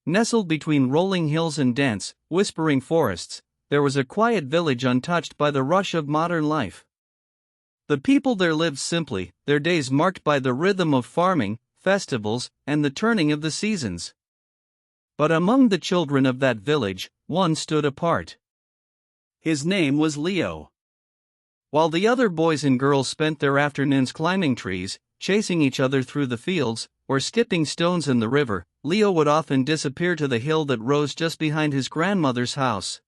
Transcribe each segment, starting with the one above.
Nestled between rolling hills and dense, whispering forests, there was a quiet village untouched by the rush of modern life. The people there lived simply, their days marked by the rhythm of farming, festivals, and the turning of the seasons. But among the children of that village, one stood apart. His name was Leo. While the other boys and girls spent their afternoons climbing trees, chasing each other through the fields, or skipping stones in the river, Leo would often disappear to the hill that rose just behind his grandmother's house.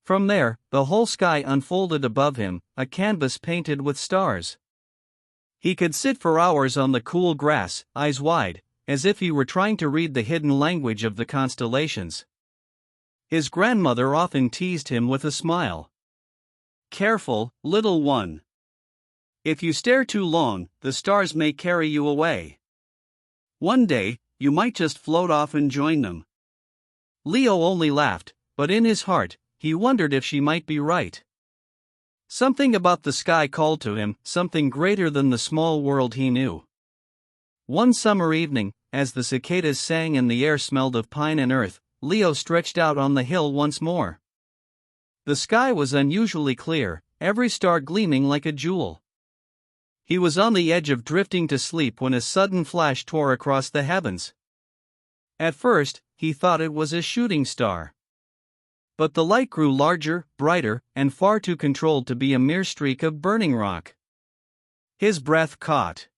From there, the whole sky unfolded above him, a canvas painted with stars. He could sit for hours on the cool grass, eyes wide, as if he were trying to read the hidden language of the constellations. His grandmother often teased him with a smile. "Careful, little one. If you stare too long, the stars may carry you away. One day, you might just float off and join them." Leo only laughed, but in his heart, he wondered if she might be right. Something about the sky called to him, something greater than the small world he knew. One summer evening, as the cicadas sang and the air smelled of pine and earth, Leo stretched out on the hill once more. The sky was unusually clear, every star gleaming like a jewel. He was on the edge of drifting to sleep when a sudden flash tore across the heavens. At first, he thought it was a shooting star. But the light grew larger, brighter, and far too controlled to be a mere streak of burning rock. His breath caught.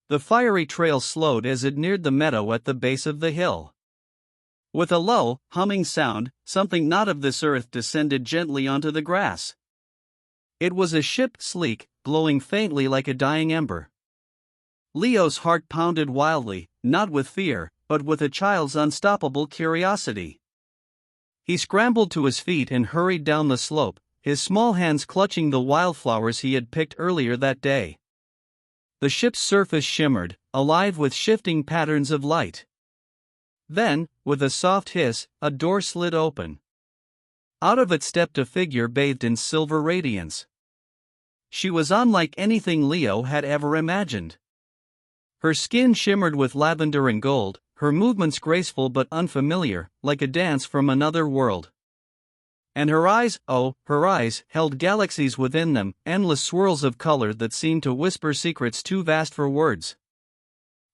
The fiery trail slowed as it neared the meadow at the base of the hill. With a low, humming sound, something not of this earth descended gently onto the grass. It was a ship, sleek, glowing faintly like a dying ember. Leo's heart pounded wildly, not with fear, but with a child's unstoppable curiosity. He scrambled to his feet and hurried down the slope, his small hands clutching the wildflowers he had picked earlier that day. The ship's surface shimmered, alive with shifting patterns of light. Then, with a soft hiss, a door slid open. Out of it stepped a figure bathed in silver radiance. She was unlike anything Leo had ever imagined. Her skin shimmered with lavender and gold, her movements graceful but unfamiliar, like a dance from another world. And her eyes, held galaxies within them, endless swirls of color that seemed to whisper secrets too vast for words.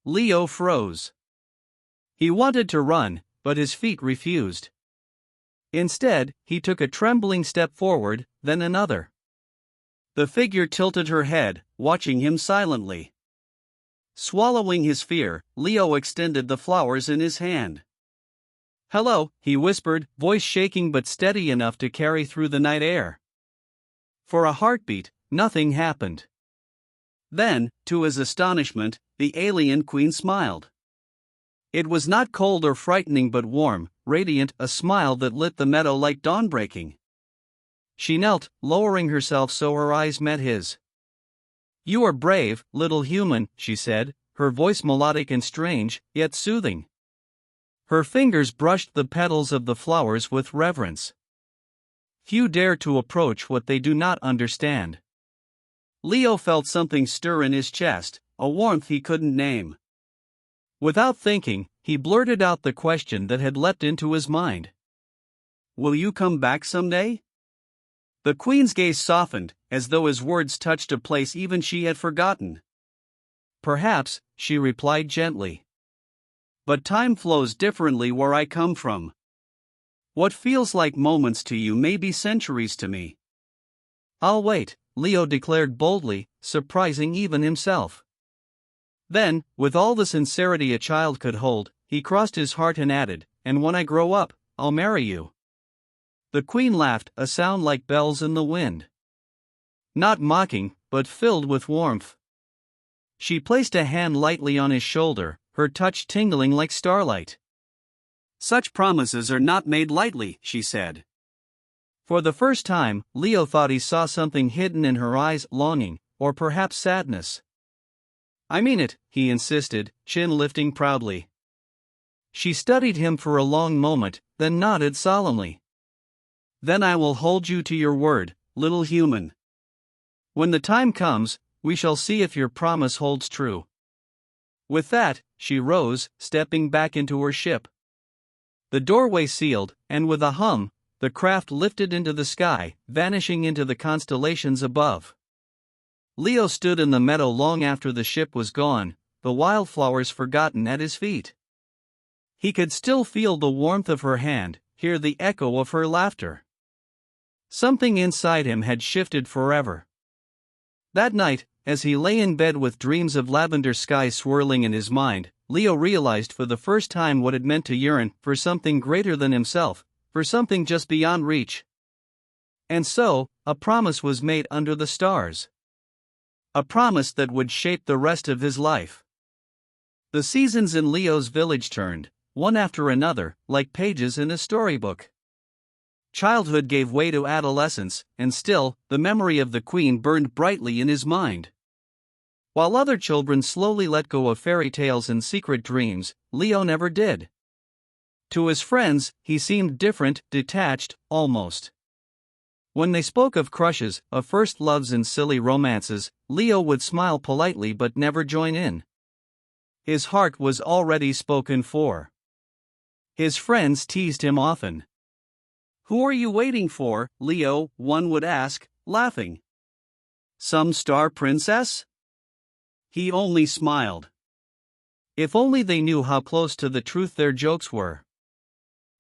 Leo froze. He wanted to run, but his feet refused. Instead, he took a trembling step forward, then another. The figure tilted her head, watching him silently. Swallowing his fear, Leo extended the flowers in his hand. "Hello," he whispered, voice shaking but steady enough to carry through the night air. For a heartbeat, nothing happened. Then, to his astonishment, the alien queen smiled. It was not cold or frightening but warm, radiant, a smile that lit the meadow like dawn breaking. She knelt, lowering herself so her eyes met his. "You are brave, little human," she said, her voice melodic and strange, yet soothing. Her fingers brushed the petals of the flowers with reverence. Few dare to approach what they do not understand. Leo felt something stir in his chest, a warmth he couldn't name. Without thinking, he blurted out the question that had leapt into his mind. "Will you come back someday?" The queen's gaze softened, as though his words touched a place even she had forgotten. "Perhaps," she replied gently. "But time flows differently where I come from. What feels like moments to you may be centuries to me." "I'll wait," Leo declared boldly, surprising even himself. Then, with all the sincerity a child could hold, he crossed his heart and added, "And when I grow up, I'll marry you." The queen laughed, a sound like bells in the wind. Not mocking, but filled with warmth. She placed a hand lightly on his shoulder, her touch tingling like starlight. "Such promises are not made lightly," she said. For the first time, Leo thought he saw something hidden in her eyes, longing, or perhaps sadness. "I mean it," he insisted, chin lifting proudly. She studied him for a long moment, then nodded solemnly. "Then I will hold you to your word, little human. When the time comes, we shall see if your promise holds true." With that, she rose, stepping back into her ship. The doorway sealed, and with a hum, the craft lifted into the sky, vanishing into the constellations above. Leo stood in the meadow long after the ship was gone, the wildflowers forgotten at his feet. He could still feel the warmth of her hand, hear the echo of her laughter. Something inside him had shifted forever. That night, as he lay in bed with dreams of lavender skies swirling in his mind, Leo realized for the first time what it meant to yearn for something greater than himself, for something just beyond reach. And so, a promise was made under the stars. A promise that would shape the rest of his life. The seasons in Leo's village turned, one after another, like pages in a storybook. Childhood gave way to adolescence, and still, the memory of the queen burned brightly in his mind. While other children slowly let go of fairy tales and secret dreams, Leo never did. To his friends, he seemed different, detached, almost. When they spoke of crushes, of first loves and silly romances, Leo would smile politely but never join in. His heart was already spoken for. His friends teased him often. "Who are you waiting for, Leo?" one would ask, laughing. "Some star princess?" He only smiled. If only they knew how close to the truth their jokes were.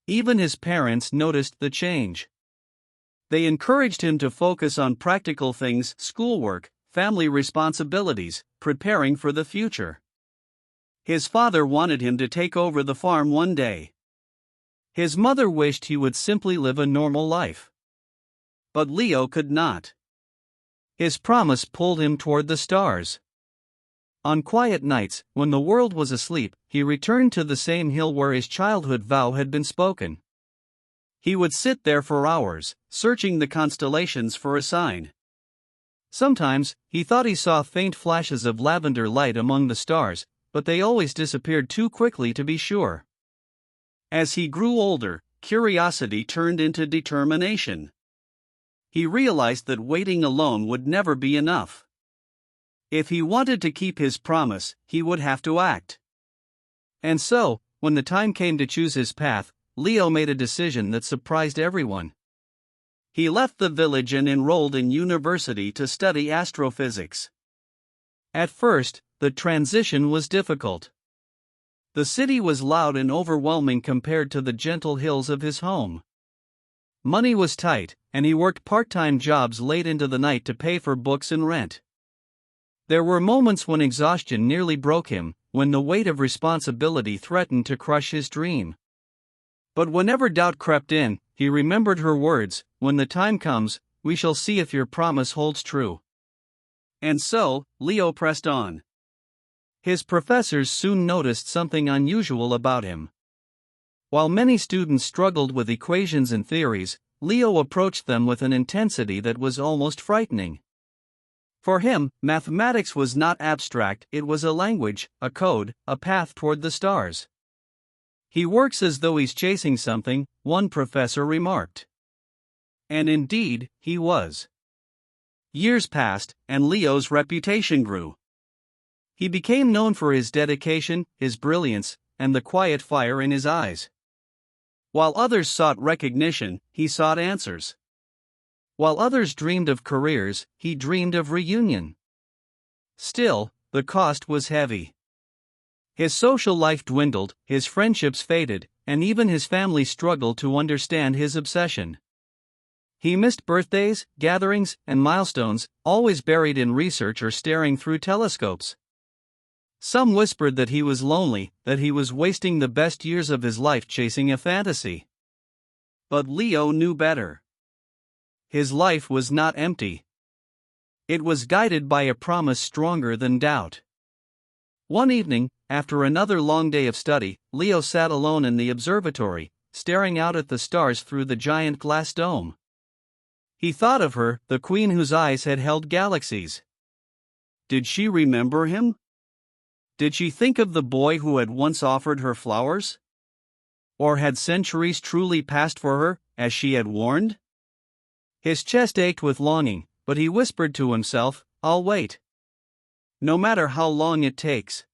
Even his parents noticed the change. They encouraged him to focus on practical things, schoolwork, family responsibilities, preparing for the future. His father wanted him to take over the farm one day. His mother wished he would simply live a normal life. But Leo could not. His promise pulled him toward the stars. On quiet nights, when the world was asleep, he returned to the same hill where his childhood vow had been spoken. He would sit there for hours, searching the constellations for a sign. Sometimes, he thought he saw faint flashes of lavender light among the stars, but they always disappeared too quickly to be sure. As he grew older, curiosity turned into determination. He realized that waiting alone would never be enough. If he wanted to keep his promise, he would have to act. And so, when the time came to choose his path, Leo made a decision that surprised everyone. He left the village and enrolled in university to study astrophysics. At first, the transition was difficult. The city was loud and overwhelming compared to the gentle hills of his home. Money was tight, and he worked part-time jobs late into the night to pay for books and rent. There were moments when exhaustion nearly broke him, when the weight of responsibility threatened to crush his dream. But whenever doubt crept in, he remembered her words, "When the time comes, we shall see if your promise holds true." And so, Leo pressed on. His professors soon noticed something unusual about him. While many students struggled with equations and theories, Leo approached them with an intensity that was almost frightening. For him, mathematics was not abstract, it was a language, a code, a path toward the stars. "He works as though he's chasing something," one professor remarked. And indeed, he was. Years passed, and Leo's reputation grew. He became known for his dedication, his brilliance, and the quiet fire in his eyes. While others sought recognition, he sought answers. While others dreamed of careers, he dreamed of reunion. Still, the cost was heavy. His social life dwindled, his friendships faded, and even his family struggled to understand his obsession. He missed birthdays, gatherings, and milestones, always buried in research or staring through telescopes. Some whispered that he was lonely, that he was wasting the best years of his life chasing a fantasy. But Leo knew better. His life was not empty. It was guided by a promise stronger than doubt. One evening, after another long day of study, Leo sat alone in the observatory, staring out at the stars through the giant glass dome. He thought of her, the queen whose eyes had held galaxies. Did she remember him? Did she think of the boy who had once offered her flowers? Or had centuries truly passed for her, as she had warned? His chest ached with longing, but he whispered to himself, "I'll wait. No matter how long it takes."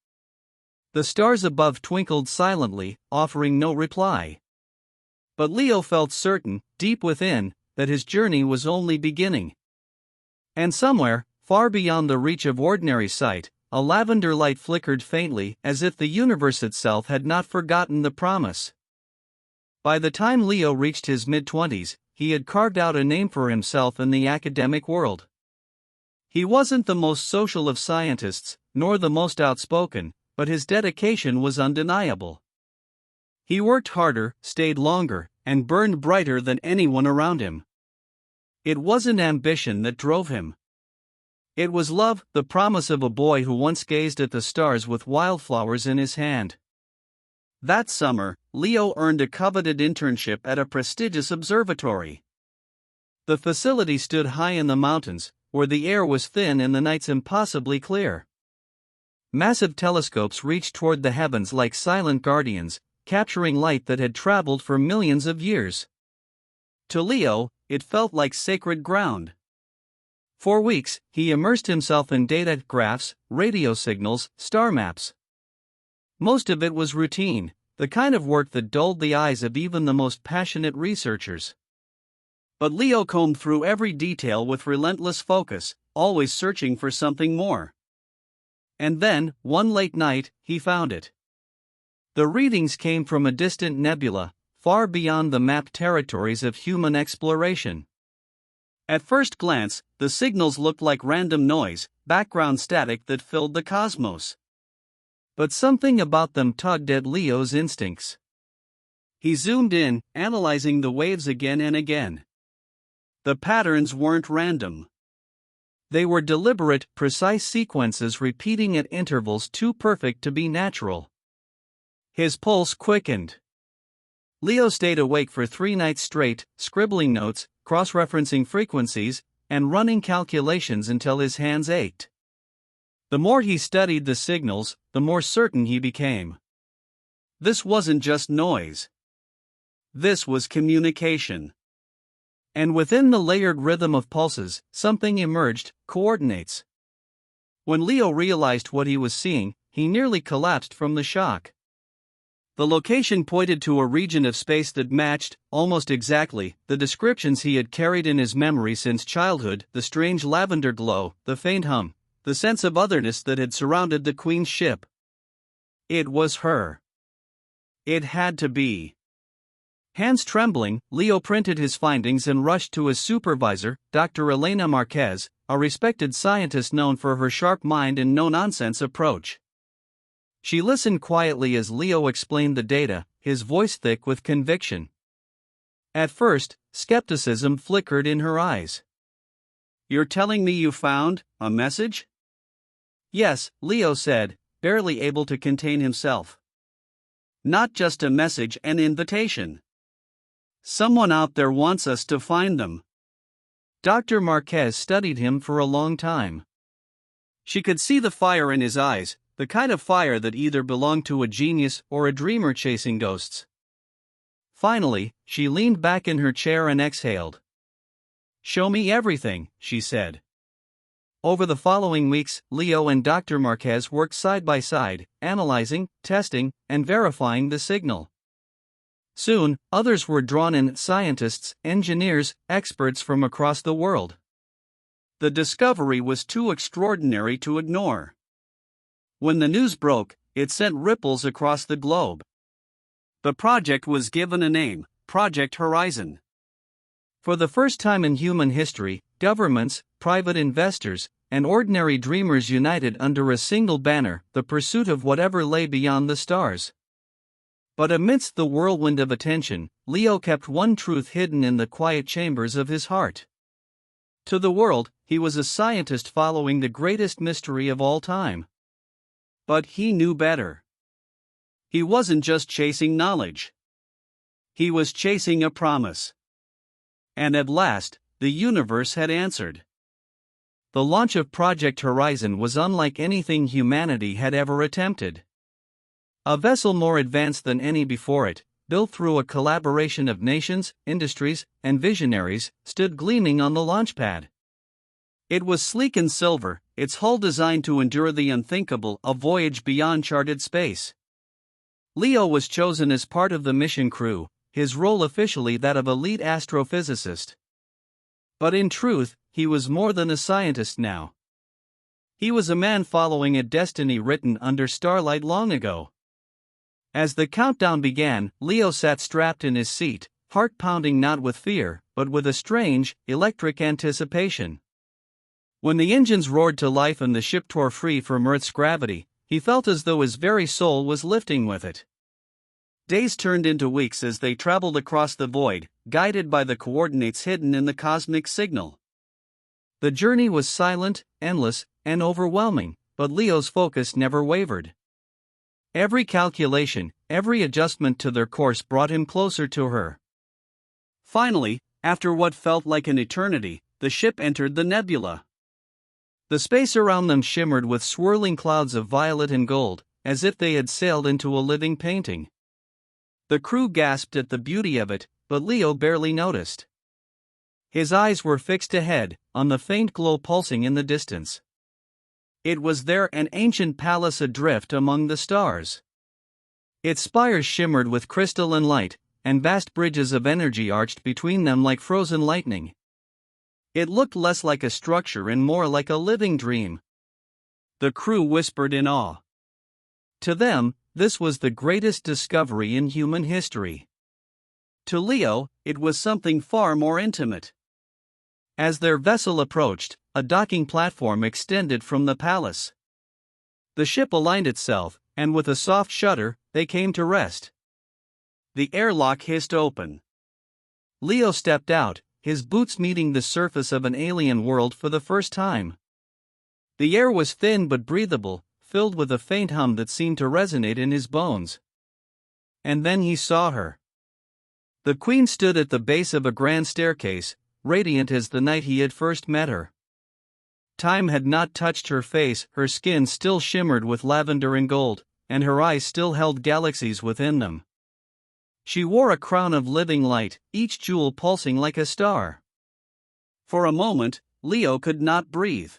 The stars above twinkled silently, offering no reply. But Leo felt certain, deep within, that his journey was only beginning. And somewhere, far beyond the reach of ordinary sight, a lavender light flickered faintly, as if the universe itself had not forgotten the promise. By the time Leo reached his mid-20s, he had carved out a name for himself in the academic world. He wasn't the most social of scientists, nor the most outspoken, but his dedication was undeniable. He worked harder, stayed longer, and burned brighter than anyone around him. It wasn't ambition that drove him. It was love, the promise of a boy who once gazed at the stars with wildflowers in his hand. That summer, Leo earned a coveted internship at a prestigious observatory. The facility stood high in the mountains, where the air was thin and the nights impossibly clear. Massive telescopes reached toward the heavens like silent guardians, capturing light that had traveled for millions of years. To Leo, it felt like sacred ground. For weeks, he immersed himself in data graphs, radio signals, star maps. Most of it was routine, the kind of work that dulled the eyes of even the most passionate researchers. But Leo combed through every detail with relentless focus, always searching for something more. And then, one late night, he found it. The readings came from a distant nebula, far beyond the mapped territories of human exploration. At first glance, the signals looked like random noise, background static that filled the cosmos. But something about them tugged at Leo's instincts. He zoomed in, analyzing the waves again and again. The patterns weren't random. They were deliberate, precise sequences repeating at intervals too perfect to be natural. His pulse quickened. Leo stayed awake for 3 nights straight, scribbling notes, cross-referencing frequencies, and running calculations until his hands ached. The more he studied the signals, the more certain he became. This wasn't just noise. This was communication. And within the layered rhythm of pulses, something emerged: coordinates. When Leo realized what he was seeing, he nearly collapsed from the shock. The location pointed to a region of space that matched, almost exactly, the descriptions he had carried in his memory since childhood: the strange lavender glow, the faint hum, the sense of otherness that had surrounded the Queen's ship. It was her. It had to be. Hands trembling, Leo printed his findings and rushed to his supervisor, Dr. Elena Marquez, a respected scientist known for her sharp mind and no-nonsense approach. She listened quietly as Leo explained the data, his voice thick with conviction. At first, skepticism flickered in her eyes. "You're telling me you found a message?" "Yes," Leo said, barely able to contain himself. "Not just a message, an invitation. Someone out there wants us to find them." Dr. Marquez studied him for a long time. She could see the fire in his eyes, the kind of fire that either belonged to a genius or a dreamer chasing ghosts. Finally, she leaned back in her chair and exhaled. "Show me everything," she said. Over the following weeks, Leo and Dr. Marquez worked side by side, analyzing, testing, and verifying the signal. Soon, others were drawn in: scientists, engineers, experts from across the world. The discovery was too extraordinary to ignore. When the news broke, it sent ripples across the globe. The project was given a name: Project Horizon. For the first time in human history, governments, private investors, and ordinary dreamers united under a single banner: the pursuit of whatever lay beyond the stars. But amidst the whirlwind of attention, Leo kept one truth hidden in the quiet chambers of his heart. To the world, he was a scientist following the greatest mystery of all time. But he knew better. He wasn't just chasing knowledge. He was chasing a promise. And at last, the universe had answered. The launch of Project Horizon was unlike anything humanity had ever attempted. A vessel more advanced than any before it, built through a collaboration of nations, industries, and visionaries, stood gleaming on the launchpad. It was sleek and silver, its hull designed to endure the unthinkable: a voyage beyond charted space. Leo was chosen as part of the mission crew, his role officially that of a lead astrophysicist. But in truth, he was more than a scientist now. He was a man following a destiny written under starlight long ago. As the countdown began, Leo sat strapped in his seat, heart pounding not with fear, but with a strange, electric anticipation. When the engines roared to life and the ship tore free from Earth's gravity, he felt as though his very soul was lifting with it. Days turned into weeks as they traveled across the void, guided by the coordinates hidden in the cosmic signal. The journey was silent, endless, and overwhelming, but Leo's focus never wavered. Every calculation, every adjustment to their course brought him closer to her. Finally, after what felt like an eternity, the ship entered the nebula. The space around them shimmered with swirling clouds of violet and gold, as if they had sailed into a living painting. The crew gasped at the beauty of it, but Leo barely noticed. His eyes were fixed ahead, on the faint glow pulsing in the distance. It was there, an ancient palace adrift among the stars. Its spires shimmered with crystalline light, and vast bridges of energy arched between them like frozen lightning. It looked less like a structure and more like a living dream. The crew whispered in awe. To them, this was the greatest discovery in human history. To Leo, it was something far more intimate. As their vessel approached, a docking platform extended from the palace. The ship aligned itself, and with a soft shudder, they came to rest. The airlock hissed open. Leo stepped out, his boots meeting the surface of an alien world for the first time. The air was thin but breathable, filled with a faint hum that seemed to resonate in his bones. And then he saw her. The queen stood at the base of a grand staircase, radiant as the night he had first met her. Time had not touched her face, her skin still shimmered with lavender and gold, and her eyes still held galaxies within them. She wore a crown of living light, each jewel pulsing like a star. For a moment, Leo could not breathe.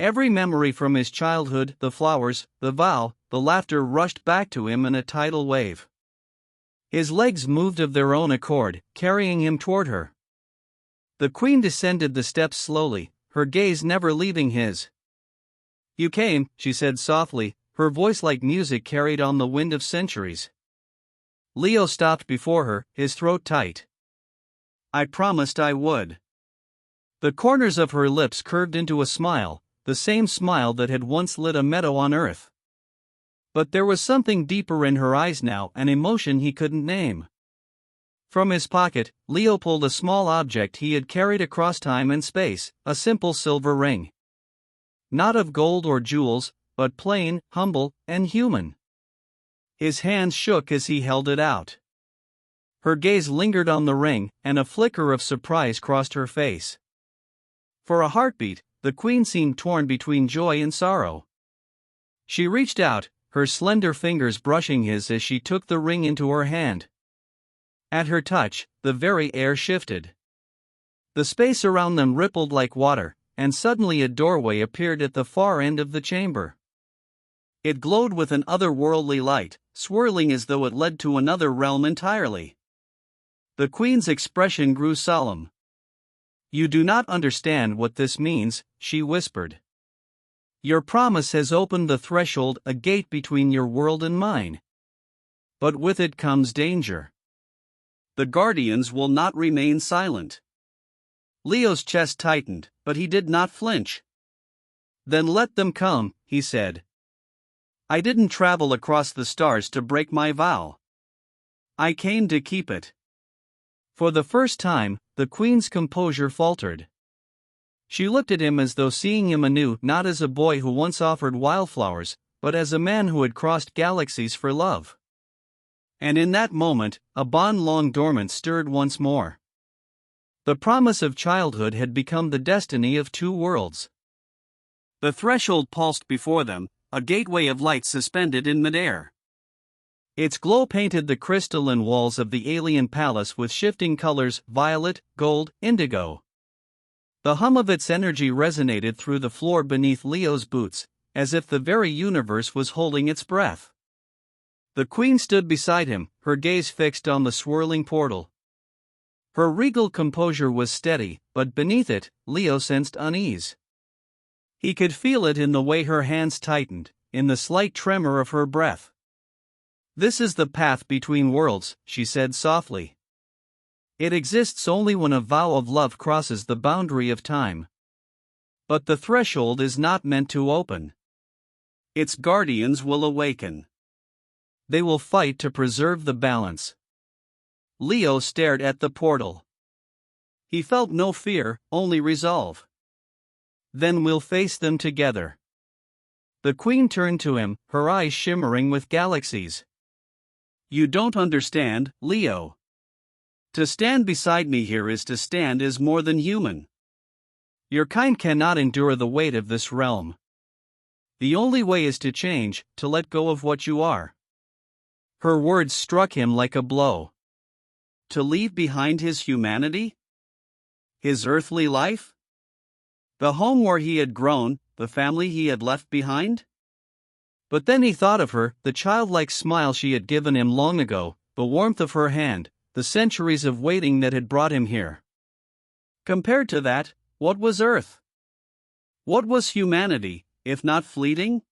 Every memory from his childhood, the flowers, the vow, the laughter rushed back to him in a tidal wave. His legs moved of their own accord, carrying him toward her. The queen descended the steps slowly, her gaze never leaving his. "You came," she said softly, her voice like music carried on the wind of centuries. Leo stopped before her, his throat tight. "I promised I would." The corners of her lips curved into a smile, the same smile that had once lit a meadow on Earth. But there was something deeper in her eyes now, an emotion he couldn't name. From his pocket, Leo pulled a small object he had carried across time and space, a simple silver ring. Not of gold or jewels, but plain, humble, and human. His hands shook as he held it out. Her gaze lingered on the ring, and a flicker of surprise crossed her face. For a heartbeat, the queen seemed torn between joy and sorrow. She reached out, her slender fingers brushing his as she took the ring into her hand. At her touch, the very air shifted. The space around them rippled like water, and suddenly a doorway appeared at the far end of the chamber. It glowed with an otherworldly light, swirling as though it led to another realm entirely. The queen's expression grew solemn. "You do not understand what this means," she whispered. "Your promise has opened the threshold, a gate between your world and mine. But with it comes danger. The guardians will not remain silent." Leo's chest tightened, but he did not flinch. "Then let them come," he said. "I didn't travel across the stars to break my vow. I came to keep it." For the first time, the queen's composure faltered. She looked at him as though seeing him anew, not as a boy who once offered wildflowers, but as a man who had crossed galaxies for love. And in that moment, a bond long dormant stirred once more. The promise of childhood had become the destiny of two worlds. The threshold pulsed before them, a gateway of light suspended in midair. Its glow painted the crystalline walls of the alien palace with shifting colors: violet, gold, indigo. The hum of its energy resonated through the floor beneath Leo's boots, as if the very universe was holding its breath. The queen stood beside him, her gaze fixed on the swirling portal. Her regal composure was steady, but beneath it, Leo sensed unease. He could feel it in the way her hands tightened, in the slight tremor of her breath. "This is the path between worlds," she said softly. "It exists only when a vow of love crosses the boundary of time. But the threshold is not meant to open. Its guardians will awaken. They will fight to preserve the balance." Leo stared at the portal. He felt no fear, only resolve. "Then we'll face them together." The queen turned to him, her eyes shimmering with galaxies. "You don't understand, Leo. To stand beside me here is to stand as more than human. Your kind cannot endure the weight of this realm. The only way is to change, to let go of what you are." Her words struck him like a blow. To leave behind his humanity? His earthly life? The home where he had grown, the family he had left behind? But then he thought of her, the childlike smile she had given him long ago, the warmth of her hand, the centuries of waiting that had brought him here. Compared to that, what was Earth? What was humanity, if not fleeting?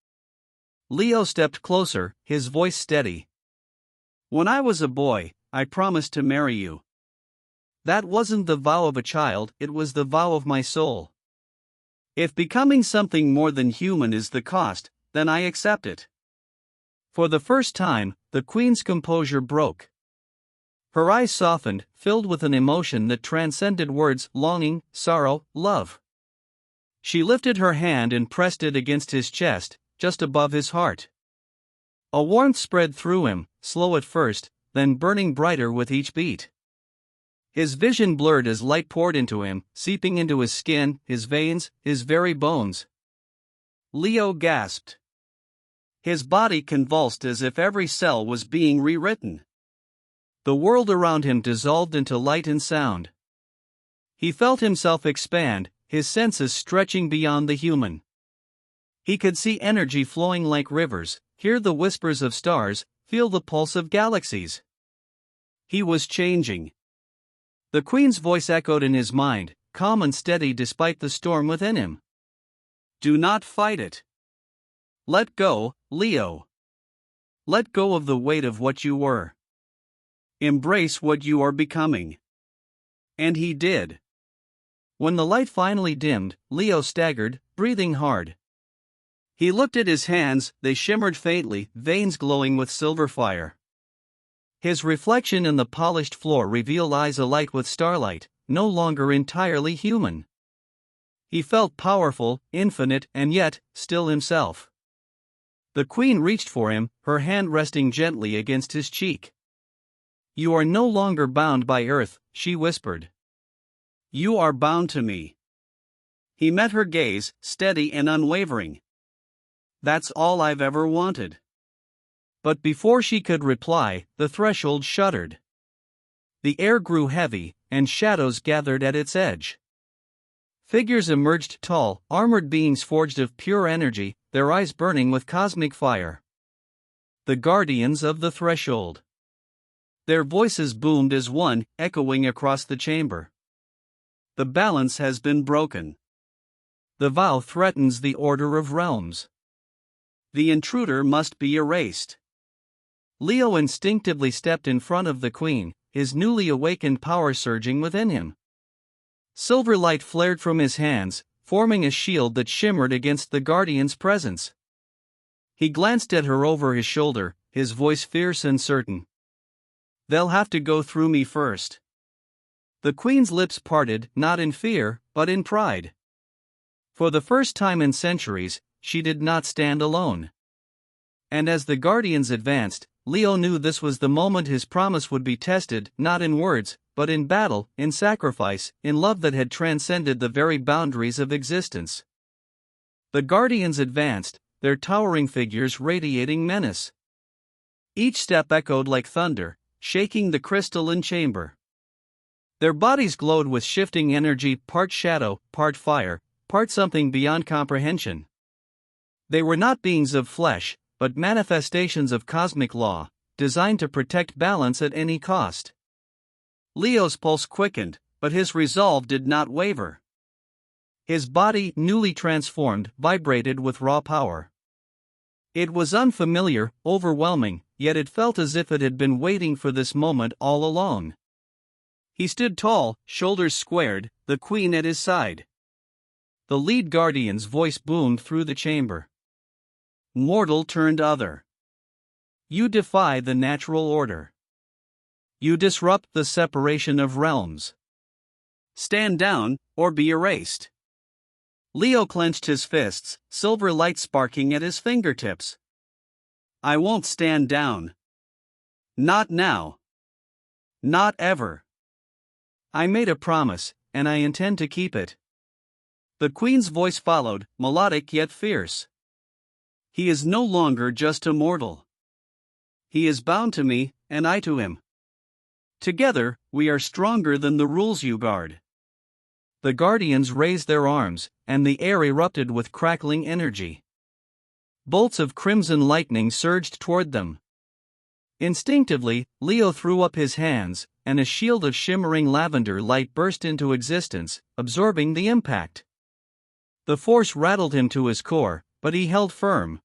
Leo stepped closer, his voice steady. "When I was a boy, I promised to marry you. That wasn't the vow of a child, it was the vow of my soul. If becoming something more than human is the cost, then I accept it." For the first time, the queen's composure broke. Her eyes softened, filled with an emotion that transcended words: longing, sorrow, love. She lifted her hand and pressed it against his chest, just above his heart. A warmth spread through him, slow at first, then burning brighter with each beat. His vision blurred as light poured into him, seeping into his skin, his veins, his very bones. Leo gasped. His body convulsed as if every cell was being rewritten. The world around him dissolved into light and sound. He felt himself expand, his senses stretching beyond the human. He could see energy flowing like rivers, hear the whispers of stars, feel the pulse of galaxies. He was changing. The queen's voice echoed in his mind, calm and steady despite the storm within him. "Do not fight it. Let go, Leo. Let go of the weight of what you were. Embrace what you are becoming." And he did. When the light finally dimmed, Leo staggered, breathing hard. He looked at his hands, they shimmered faintly, veins glowing with silver fire. His reflection in the polished floor revealed eyes alight with starlight, no longer entirely human. He felt powerful, infinite, and yet, still himself. The queen reached for him, her hand resting gently against his cheek. "You are no longer bound by earth," she whispered. "You are bound to me." He met her gaze, steady and unwavering. "That's all I've ever wanted." But before she could reply, the threshold shuddered. The air grew heavy, and shadows gathered at its edge. Figures emerged, tall, armored beings forged of pure energy, their eyes burning with cosmic fire. The guardians of the threshold. Their voices boomed as one, echoing across the chamber. "The balance has been broken. The vow threatens the order of realms. The intruder must be erased." Leo instinctively stepped in front of the queen, his newly awakened power surging within him. Silver light flared from his hands, forming a shield that shimmered against the guardian's presence. He glanced at her over his shoulder, his voice fierce and certain. "They'll have to go through me first." The queen's lips parted, not in fear, but in pride. For the first time in centuries, she did not stand alone. And as the guardians advanced, Leo knew this was the moment his promise would be tested, not in words, but in battle, in sacrifice, in love that had transcended the very boundaries of existence. The guardians advanced, their towering figures radiating menace. Each step echoed like thunder, shaking the crystalline chamber. Their bodies glowed with shifting energy, part shadow, part fire, part something beyond comprehension. They were not beings of flesh, but manifestations of cosmic law, designed to protect balance at any cost. Leo's pulse quickened, but his resolve did not waver. His body, newly transformed, vibrated with raw power. It was unfamiliar, overwhelming, yet it felt as if it had been waiting for this moment all along. He stood tall, shoulders squared, the queen at his side. The lead guardian's voice boomed through the chamber. Mortal turned other. You defy the natural order. You disrupt the separation of realms. Stand down, or be erased. Leo clenched his fists, silver light sparking at his fingertips. I won't stand down. Not now. Not ever. I made a promise, and I intend to keep it. The queen's voice followed, melodic yet fierce. He is no longer just a mortal. He is bound to me, and I to him. Together, we are stronger than the rules you guard. The guardians raised their arms, and the air erupted with crackling energy. Bolts of crimson lightning surged toward them. Instinctively, Leo threw up his hands, and a shield of shimmering lavender light burst into existence, absorbing the impact. The force rattled him to his core, but he held firm.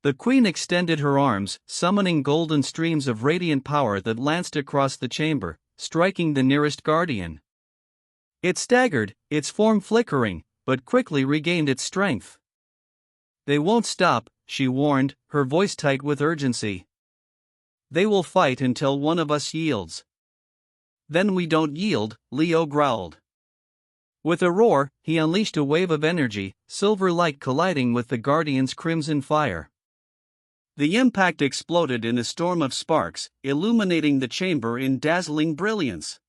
The queen extended her arms, summoning golden streams of radiant power that lanced across the chamber, striking the nearest guardian. It staggered, its form flickering, but quickly regained its strength. They won't stop, she warned, her voice tight with urgency. They will fight until one of us yields. Then we don't yield, Leo growled. With a roar, he unleashed a wave of energy, silver light colliding with the guardian's crimson fire. The impact exploded in a storm of sparks, illuminating the chamber in dazzling brilliance.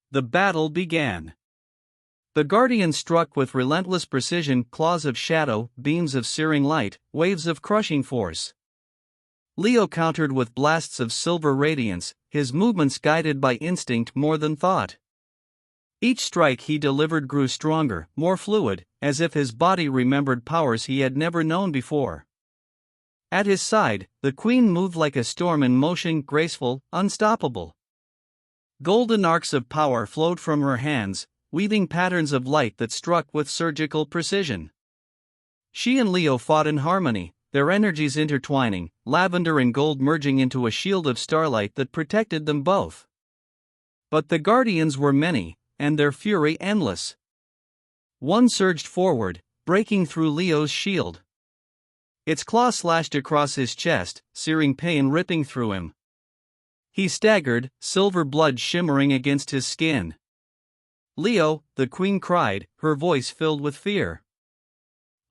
The battle began. The guardian struck with relentless precision, claws of shadow, beams of searing light, waves of crushing force. Leo countered with blasts of silver radiance, his movements guided by instinct more than thought. Each strike he delivered grew stronger, more fluid, as if his body remembered powers he had never known before. At his side, the queen moved like a storm in motion, graceful, unstoppable. Golden arcs of power flowed from her hands, weaving patterns of light that struck with surgical precision. She and Leo fought in harmony, their energies intertwining, lavender and gold merging into a shield of starlight that protected them both. But the guardians were many, and their fury endless. One surged forward, breaking through Leo's shield. Its claw slashed across his chest, searing pain ripping through him. He staggered, silver blood shimmering against his skin. Leo, the queen cried, her voice filled with fear.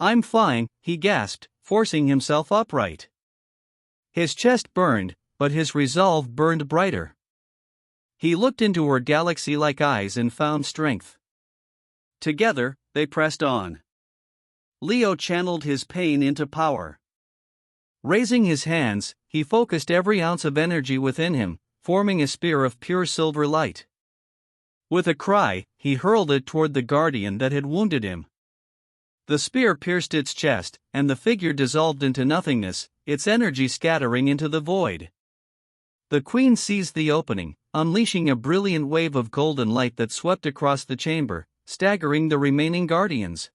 I'm fine, he gasped, forcing himself upright. His chest burned, but his resolve burned brighter. He looked into her galaxy-like eyes and found strength. Together, they pressed on. Leo channeled his pain into power. Raising his hands, he focused every ounce of energy within him, forming a spear of pure silver light. With a cry, he hurled it toward the guardian that had wounded him. The spear pierced its chest, and the figure dissolved into nothingness, its energy scattering into the void. The queen seized the opening, unleashing a brilliant wave of golden light that swept across the chamber, staggering the remaining guardians.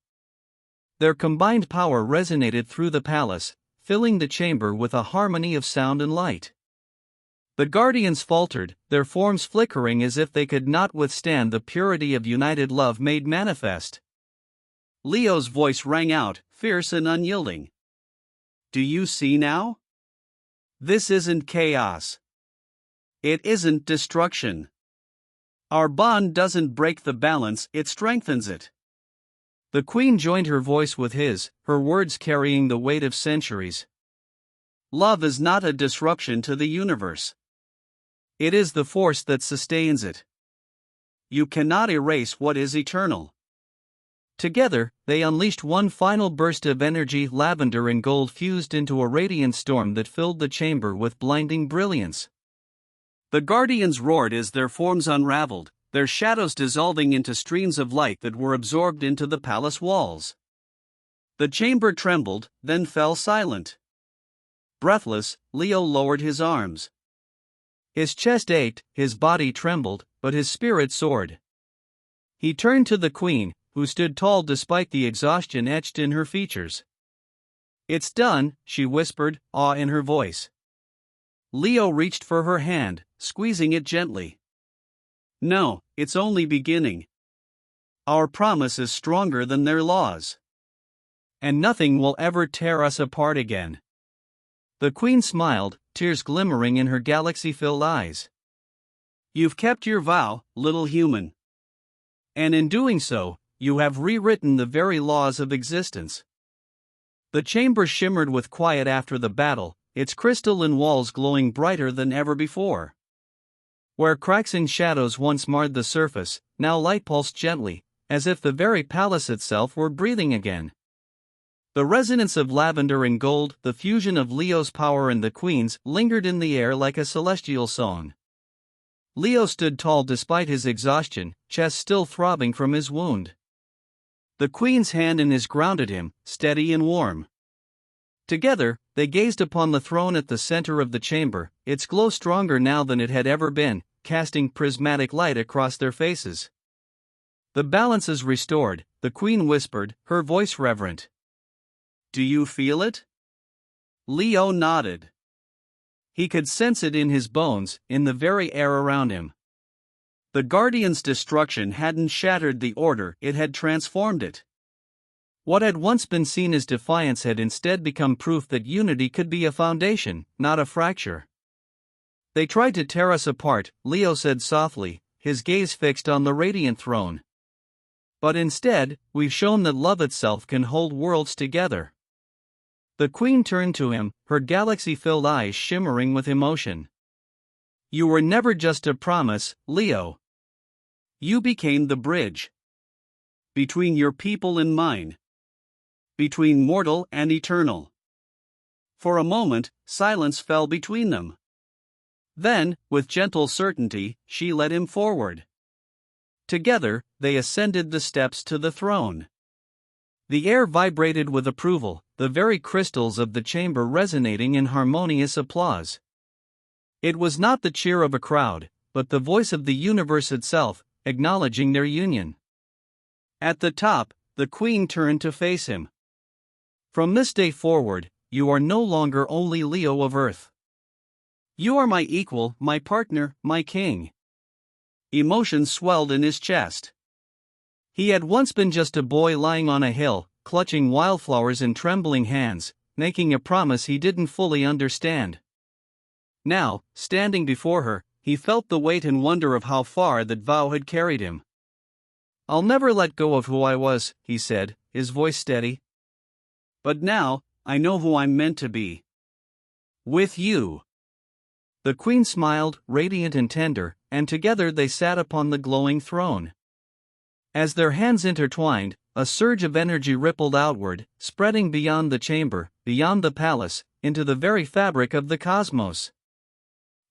Their combined power resonated through the palace, filling the chamber with a harmony of sound and light. The guardians faltered, their forms flickering as if they could not withstand the purity of united love made manifest. Leo's voice rang out, fierce and unyielding. Do you see now? This isn't chaos. It isn't destruction. Our bond doesn't break the balance, it strengthens it. The queen joined her voice with his, her words carrying the weight of centuries. Love is not a disruption to the universe. It is the force that sustains it. You cannot erase what is eternal. Together, they unleashed one final burst of energy, lavender and gold fused into a radiant storm that filled the chamber with blinding brilliance. The guardians roared as their forms unraveled, their shadows dissolving into streams of light that were absorbed into the palace walls. The chamber trembled, then fell silent. Breathless, Leo lowered his arms. His chest ached, his body trembled, but his spirit soared. He turned to the queen, who stood tall despite the exhaustion etched in her features. "It's done," she whispered, awe in her voice. Leo reached for her hand, squeezing it gently. "No, it's only beginning. Our promise is stronger than their laws. And nothing will ever tear us apart again." The queen smiled, tears glimmering in her galaxy-filled eyes. "You've kept your vow, little human. And in doing so, you have rewritten the very laws of existence." The chamber shimmered with quiet after the battle, its crystalline walls glowing brighter than ever before. Where cracks and shadows once marred the surface, now light pulsed gently, as if the very palace itself were breathing again. The resonance of lavender and gold, the fusion of Leo's power and the queen's, lingered in the air like a celestial song. Leo stood tall despite his exhaustion, chest still throbbing from his wound. The queen's hand in his grounded him, steady and warm. Together, they gazed upon the throne at the center of the chamber, its glow stronger now than it had ever been, casting prismatic light across their faces. "The balance is restored," the queen whispered, her voice reverent. "Do you feel it?" Leo nodded. He could sense it in his bones, in the very air around him. The Guardian's destruction hadn't shattered the order, it had transformed it. What had once been seen as defiance had instead become proof that unity could be a foundation, not a fracture. "They tried to tear us apart," Leo said softly, his gaze fixed on the radiant throne. "But instead, we've shown that love itself can hold worlds together." The queen turned to him, her galaxy-filled eyes shimmering with emotion. "You were never just a promise, Leo. You became the bridge. Between your people and mine. Between mortal and eternal." For a moment, silence fell between them. Then, with gentle certainty, she led him forward. Together, they ascended the steps to the throne. The air vibrated with approval, the very crystals of the chamber resonating in harmonious applause. It was not the cheer of a crowd, but the voice of the universe itself, acknowledging their union. At the top, the queen turned to face him. "From this day forward, you are no longer only Leo of Earth. You are my equal, my partner, my king." Emotion swelled in his chest. He had once been just a boy lying on a hill, clutching wildflowers in trembling hands, making a promise he didn't fully understand. Now, standing before her, he felt the weight and wonder of how far that vow had carried him. "I'll never let go of who I was," he said, his voice steady. "But now, I know who I'm meant to be. With you." The queen smiled, radiant and tender, and together they sat upon the glowing throne. As their hands intertwined, a surge of energy rippled outward, spreading beyond the chamber, beyond the palace, into the very fabric of the cosmos.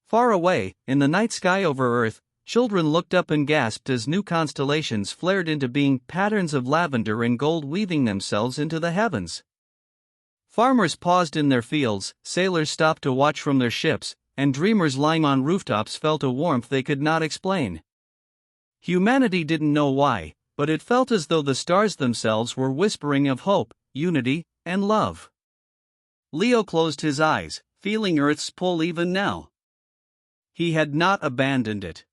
Far away, in the night sky over Earth, children looked up and gasped as new constellations flared into being, patterns of lavender and gold weaving themselves into the heavens. Farmers paused in their fields, sailors stopped to watch from their ships, and dreamers lying on rooftops felt a warmth they could not explain. Humanity didn't know why, but it felt as though the stars themselves were whispering of hope, unity, and love. Leo closed his eyes, feeling Earth's pull even now. He had not abandoned it.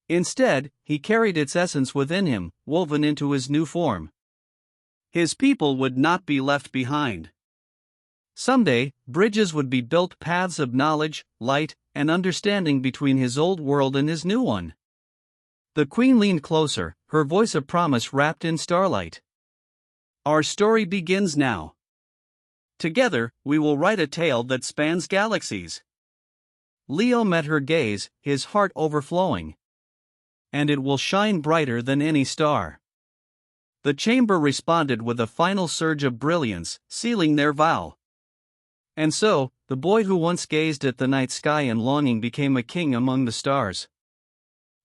Instead, he carried its essence within him, woven into his new form. His people would not be left behind. Someday, bridges would be built, paths of knowledge, light, and understanding between his old world and his new one. The queen leaned closer, her voice a promise wrapped in starlight. "Our story begins now. Together, we will write a tale that spans galaxies." Leo met her gaze, his heart overflowing. "And it will shine brighter than any star." The chamber responded with a final surge of brilliance, sealing their vow. And so, the boy who once gazed at the night sky in longing became a king among the stars.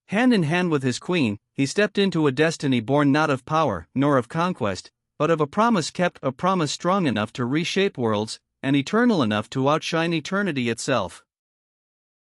Hand in hand with his queen, he stepped into a destiny born not of power, nor of conquest, but of a promise kept, a promise strong enough to reshape worlds, and eternal enough to outshine eternity itself.